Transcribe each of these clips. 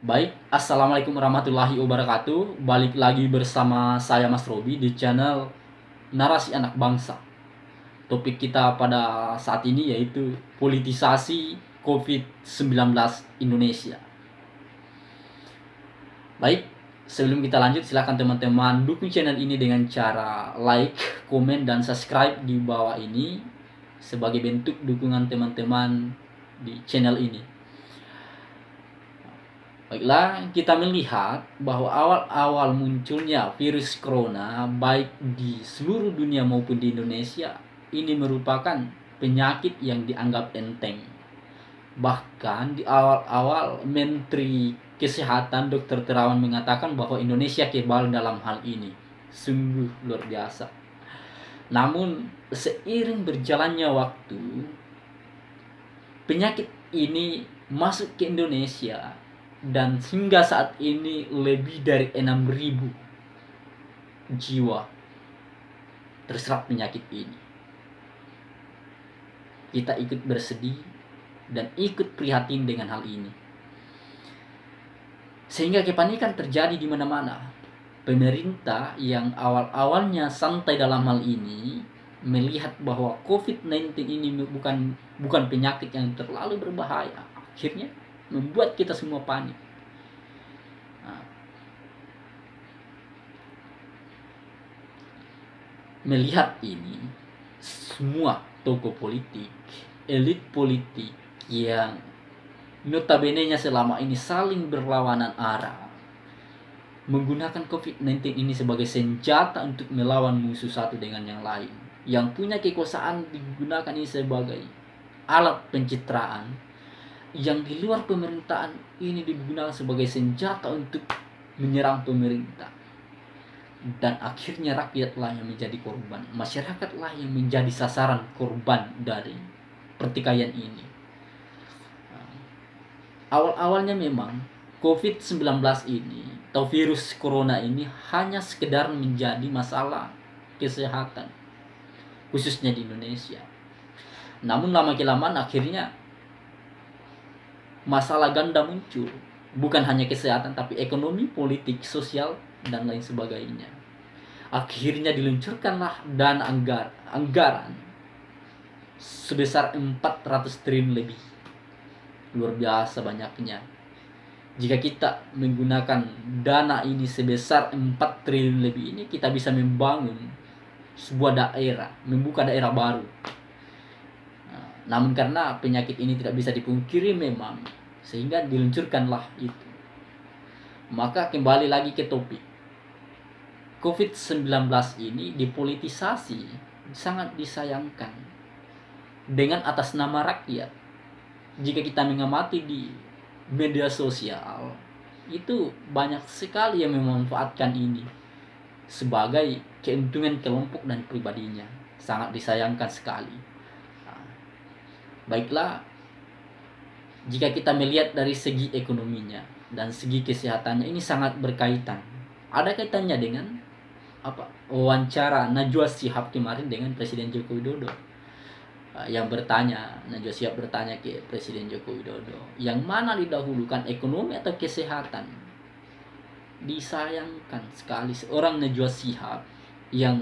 Baik, Assalamualaikum warahmatullahi wabarakatuh. Balik lagi bersama saya Mas Robi di channel Narasi Anak Bangsa. Topik kita pada saat ini yaitu politisasi COVID-19 Indonesia. Baik, sebelum kita lanjut silahkan teman-teman dukung channel ini dengan cara like, komen, dan subscribe di bawah ini sebagai bentuk dukungan teman-teman di channel ini. Baiklah, kita melihat bahwa awal-awal munculnya virus corona baik di seluruh dunia maupun di Indonesia ini merupakan penyakit yang dianggap enteng. Bahkan di awal-awal Menteri Kesehatan Dr. Terawan mengatakan bahwa Indonesia kebal dalam hal ini. Sungguh luar biasa. Namun seiring berjalannya waktu, penyakit ini masuk ke Indonesia dan hingga saat ini lebih dari 6.000 jiwa terserap penyakit ini. Kita ikut bersedih dan ikut prihatin dengan hal ini. Sehingga kepanikan terjadi di mana-mana. Pemerintah yang awal-awalnya santai dalam hal ini melihat bahwa COVID-19 ini bukan penyakit yang terlalu berbahaya. Akhirnya membuat kita semua panik. Nah, melihat ini, semua tokoh politik, elit politik yang notabene-nya selama ini saling berlawanan arah, menggunakan COVID-19 ini sebagai senjata untuk melawan musuh satu dengan yang lain. Yang punya kekuasaan digunakan ini sebagai alat pencitraan, yang di luar pemerintahan ini digunakan sebagai senjata untuk menyerang pemerintah. Dan akhirnya rakyatlah yang menjadi korban, masyarakatlah yang menjadi sasaran korban dari pertikaian ini. Awal-awalnya memang COVID-19 ini atau virus corona ini hanya sekedar menjadi masalah kesehatan khususnya di Indonesia. Namun lama kelamaan akhirnya masalah ganda muncul, bukan hanya kesehatan tapi ekonomi, politik, sosial, dan lain sebagainya. Akhirnya diluncurkanlah dana anggaran sebesar 400 triliun lebih. Luar biasa banyaknya. Jika kita menggunakan dana ini sebesar 4 triliun lebih ini, kita bisa membangun sebuah daerah, membuka daerah baru. Namun karena penyakit ini tidak bisa dipungkiri memang, sehingga diluncurkanlah itu. Maka kembali lagi ke topik. COVID-19 ini dipolitisasi, sangat disayangkan. Dengan atas nama rakyat. Jika kita mengamati di media sosial, itu banyak sekali yang memanfaatkan ini sebagai keuntungan kelompok dan pribadinya. Sangat disayangkan sekali. Baiklah, jika kita melihat dari segi ekonominya dan segi kesehatannya ini sangat berkaitan. Ada kaitannya dengan wawancara Najwa Shihab kemarin dengan Presiden Joko Widodo. Yang bertanya, Najwa Shihab bertanya ke Presiden Joko Widodo, yang mana didahulukan, ekonomi atau kesehatan? Disayangkan sekali seorang Najwa Shihab yang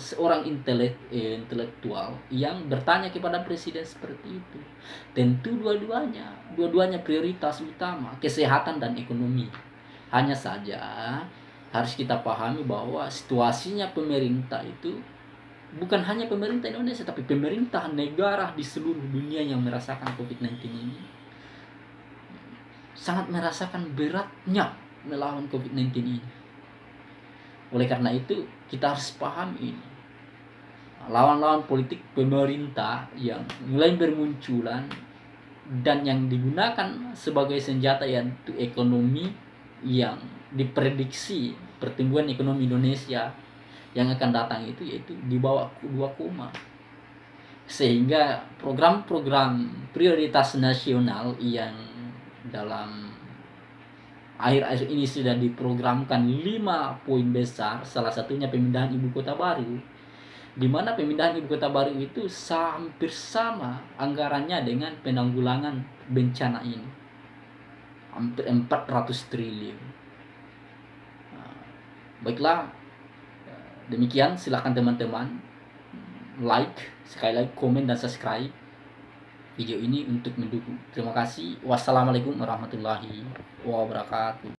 seorang intelektual yang bertanya kepada presiden seperti itu. Tentu dua-duanya prioritas utama, kesehatan dan ekonomi. Hanya saja harus kita pahami bahwa situasinya pemerintah itu bukan hanya pemerintah Indonesia tapi pemerintah negara di seluruh dunia yang merasakan COVID-19 ini sangat merasakan beratnya melawan COVID-19 ini. Oleh karena itu kita harus paham ini. Lawan-lawan politik pemerintah yang mulai bermunculan dan yang digunakan sebagai senjata yaitu ekonomi, yang diprediksi pertumbuhan ekonomi Indonesia yang akan datang itu yaitu di bawah 2, sehingga program-program prioritas nasional yang dalam akhir-akhir ini sudah diprogramkan 5 poin besar, salah satunya pemindahan ibu kota baru, di mana pemindahan ibu kota baru itu hampir sama anggarannya dengan penanggulangan bencana ini. hampir 400 triliun. Baiklah, demikian, silakan teman-teman like, sekali lagi komen dan subscribe video ini untuk mendukung. Terima kasih. Wassalamualaikum warahmatullahi wabarakatuh.